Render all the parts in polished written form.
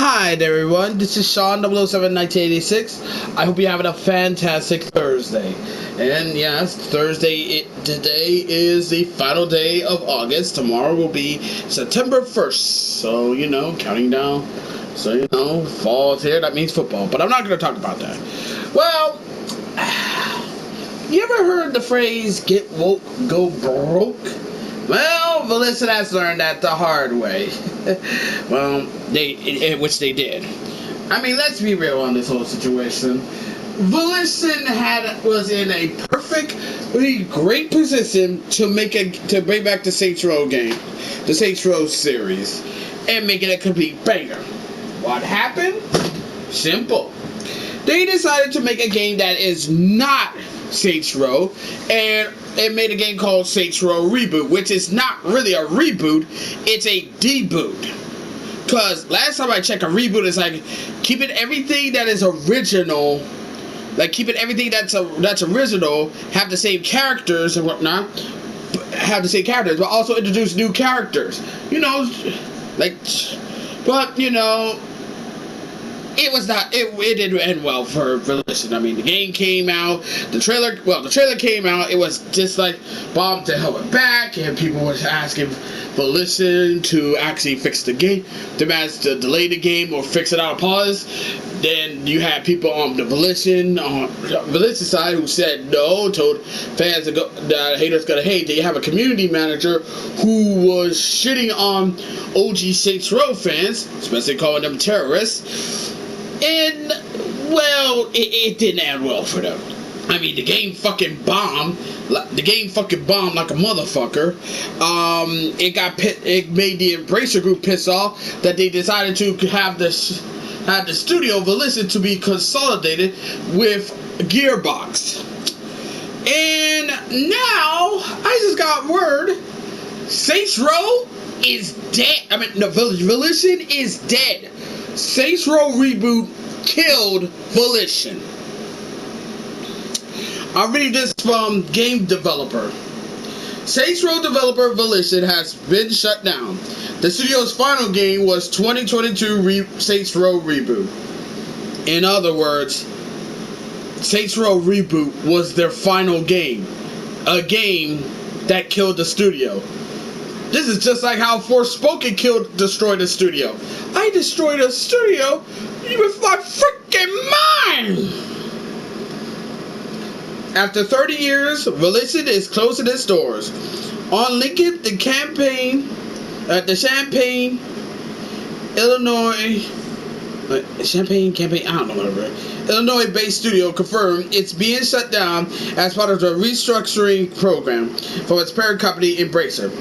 Hi there, everyone. This is Sean 007 1986. I hope you're having a fantastic Thursday. And yes, today is the final day of August. Tomorrow will be September 1st. So, counting down. So, fall's here. That means football. But I'm not going to talk about that. Well, you ever heard the phrase, get woke, go broke? Well, Volition has learned that the hard way. Well, which they did. I mean, let's be real on this whole situation. Volition was in a perfectly great position to bring back the Saints Row game, the Saints Row series, and make it a complete banger. What happened? Simple. They decided to make a game that is not Saints Row, and it made a game called Saints Row Reboot, which is not really a reboot, it's a deboot. Because last time I checked, a reboot is like keeping everything that is original, have the same characters and whatnot, but also introduce new characters. It didn't end well for Volition. I mean, the game came out, the trailer came out, it was just like bomb to hell with back, and people were asking Volition to actually fix the game, demands to delay the game or fix it out of pause. Then you had people on the Volition side who said no, told fans that haters gonna hate. They have a community manager who was shitting on OG Saints Row fans, especially calling them terrorists. And, well, it didn't end well for them. I mean, the game fucking bombed. The game fucking bombed like a motherfucker. It made the Embracer group piss off that they decided to have the studio Volition to be consolidated with Gearbox. And now, I just got word, Saints Row is dead. I mean, no, Volition is dead. Saints Row Reboot killed Volition. I'm reading this from game developer. Saints Row developer Volition has been shut down. The studio's final game was 2022 Saints Row Reboot. In other words, Saints Row Reboot was their final game. A game that killed the studio. This is just like how Forspoken destroyed the studio. I destroyed a studio with my freaking mind! After 30 years, Volition is closing its doors. On Lincoln, the Champaign, Illinois-based studio confirmed it's being shut down as part of the restructuring program for its parent company, Embracer.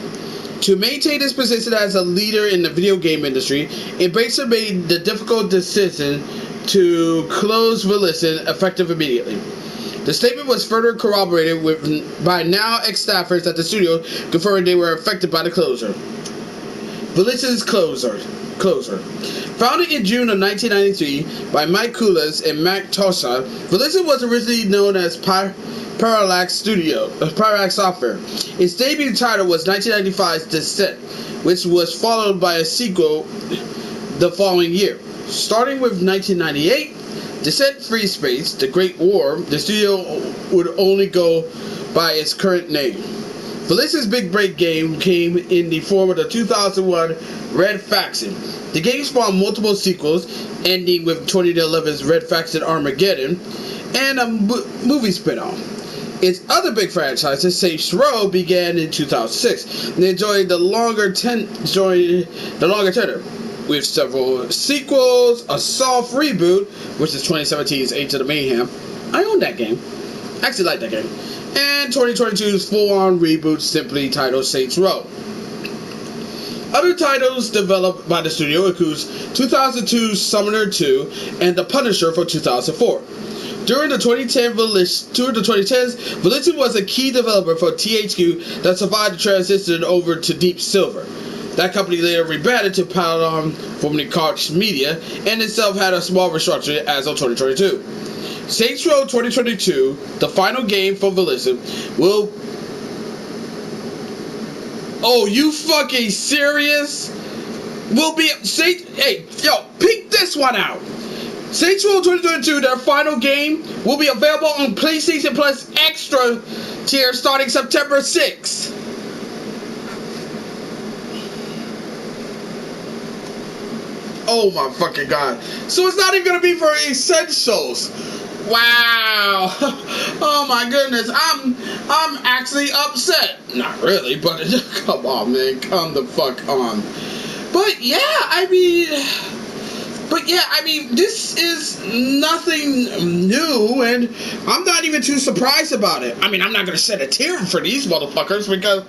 To maintain its position as a leader in the video game industry, Embracer made the difficult decision to close Volition effective immediately. The statement was further corroborated by now ex-staffers at the studio confirming they were affected by the closure. Volition's closer. Founded in June of 1993 by Mike Kulas and Matt Tosha, Volition was originally known as Parallax Software. Its debut title was 1995's Descent, which was followed by a sequel the following year. Starting with 1998, Descent Free Space, The Great War, the studio would only go by its current name. Volition's big break game came in the form of the 2001 Red Faction. The game spawned multiple sequels, ending with 2011's Red Faction Armageddon, and a movie spin-off. Its other big franchises, Saints Row, began in 2006 and enjoyed the longer tenure, with several sequels, a soft reboot, which is 2017's Age of the Mayhem. I own that game. I actually like that game. And 2022's full-on reboot, simply titled Saints Row. Other titles developed by the studio includes 2002's Summoner 2 and The Punisher for 2004. During the 2010s, Volition was a key developer for THQ that survived the transition over to Deep Silver. That company later rebranded to Paladon, formerly Koch Media, and itself had a small restructuring as of 2022. Saints Row 2022, the final game for Volition, will... Oh, you fucking serious? Will be... Hey, yo, peek this! this one out. Saints Row 2022, their final game, will be available on PlayStation Plus Extra tier starting September 6th. Oh my fucking god. So it's not even gonna be for Essentials. Wow. Oh my goodness. I'm actually upset. Not really, but come on, man. Come the fuck on. But yeah, I mean, this is nothing new, and I'm not even too surprised about it. I mean, I'm not gonna shed a tear for these motherfuckers because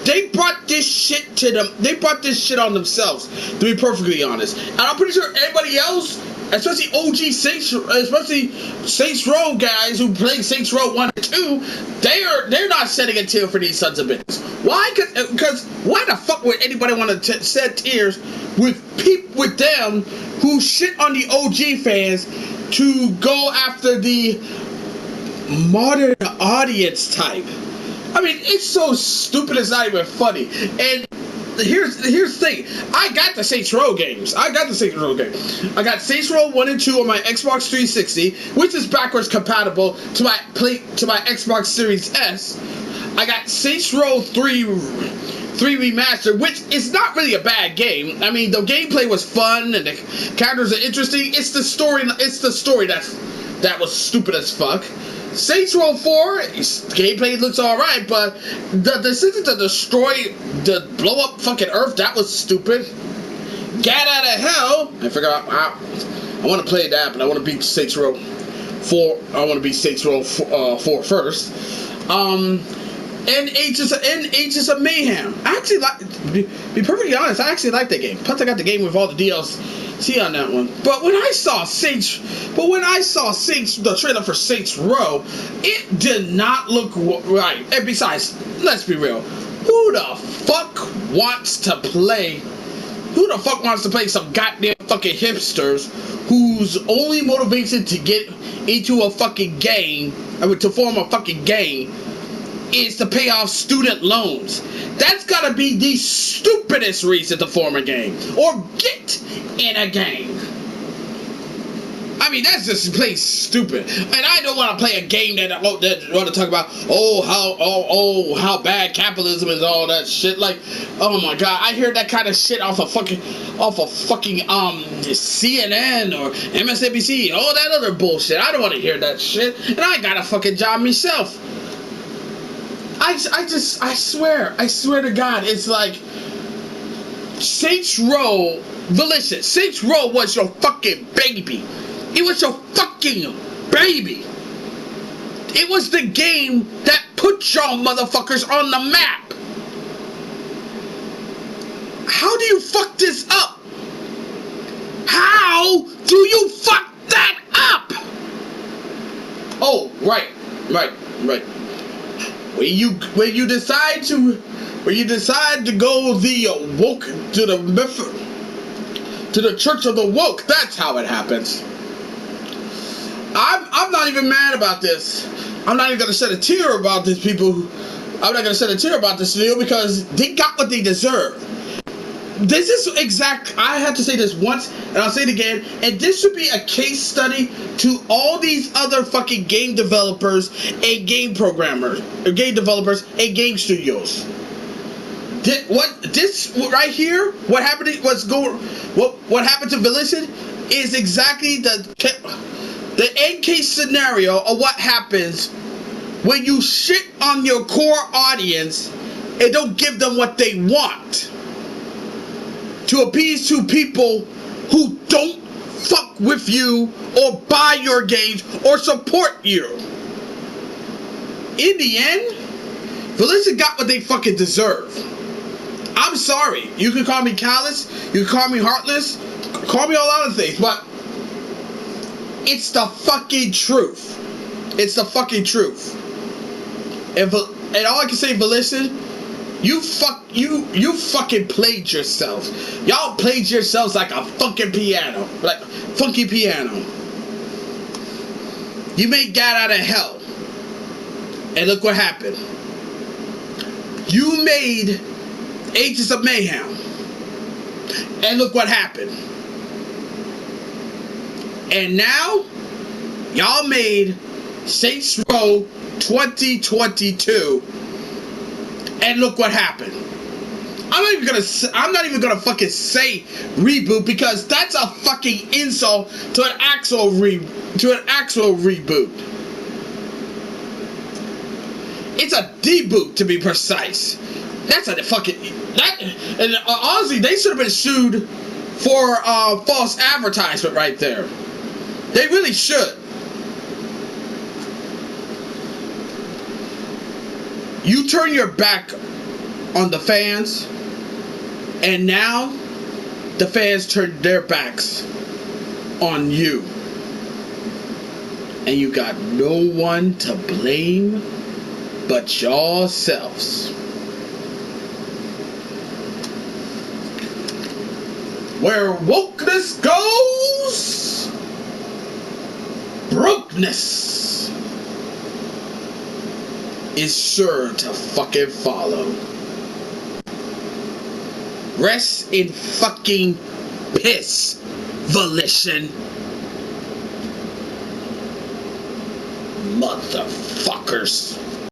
they brought this shit to them. They brought this shit on themselves, to be perfectly honest. And I'm pretty sure everybody else, especially OG Saints, especially Saints Row guys who played Saints Row 1 and 2, they're not shedding a tear for these sons of bitches. Why? Because why the fuck would anybody want to shed tears with them who shit on the OG fans to go after the modern audience type? I mean, it's so stupid it's not even funny. And here's the thing. I got the Saints Row games. I got Saints Row 1 and 2 on my Xbox 360, which is backwards compatible to my Xbox Series S. I got Saints Row 3 Remastered, which is not really a bad game. I mean, the gameplay was fun and the characters are interesting. It's the story that was stupid as fuck. Saints Row 4, gameplay looks alright, but the decision to blow up fucking Earth, that was stupid. Get out of hell! I want to play that, but I want to beat Saints Row 4. I want to beat Saints Row 4 first. And Ages of Mayhem. I actually be perfectly honest, I actually like that game. Plus, I got the game with all the DLC on that one. But when I saw Saints, the trailer for Saints Row, it did not look right. And besides, let's be real, who the fuck wants to play some goddamn fucking hipsters whose only motivation to get into a fucking game, to form a fucking gang, is to pay off student loans? That's gotta be the stupidest reason to form a gang or get in a gang. I mean, that's just plain stupid. And I don't want to play a game that want to talk about how bad capitalism is, all that shit. Like, oh my god, I hear that kind of shit off of fucking CNN or MSNBC, all that other bullshit. I don't want to hear that shit, and I got a fucking job myself. I swear to God, it's like Saints Row, Volition. Saints Row was your fucking baby. It was your fucking baby. It was the game that put y'all motherfuckers on the map. How do you fuck this up? How do you fuck that up? Oh, right. When you decide to go the woke to the church of the woke, that's how it happens. I'm not even mad about this. I'm not even gonna shed a tear about these people. I'm not gonna shed a tear about this deal because they got what they deserve. This is I have to say this once, and I'll say it again, and this should be a case study to all these other fucking game developers and game programmers, or game developers and game studios. This right here, what happened to Volition is exactly the end case scenario of what happens when you shit on your core audience and don't give them what they want to appease to people who don't fuck with you or buy your games or support you. In the end, Volition got what they fucking deserve. I'm sorry. You can call me callous, you can call me heartless, call me all other things, but it's the fucking truth. It's the fucking truth. And all I can say, Volition, you fucking played yourselves. Y'all played yourselves like a fucking piano. Like funky piano. You made God out of hell. And look what happened. You made Ages of Mayhem. And look what happened. And now, y'all made Saints Row 2022, and look what happened. I'm not even gonna fucking say reboot, because that's a fucking insult to an actual reboot. It's a deboot, to be precise. That's a fucking and honestly, they should have been sued for false advertisement right there. They really should. You turn your back on the fans, and now the fans turn their backs on you. And you got no one to blame but yourselves. Where wokeness goes, brokenness is sure to fucking follow. Rest in fucking piss, Volition. Motherfuckers.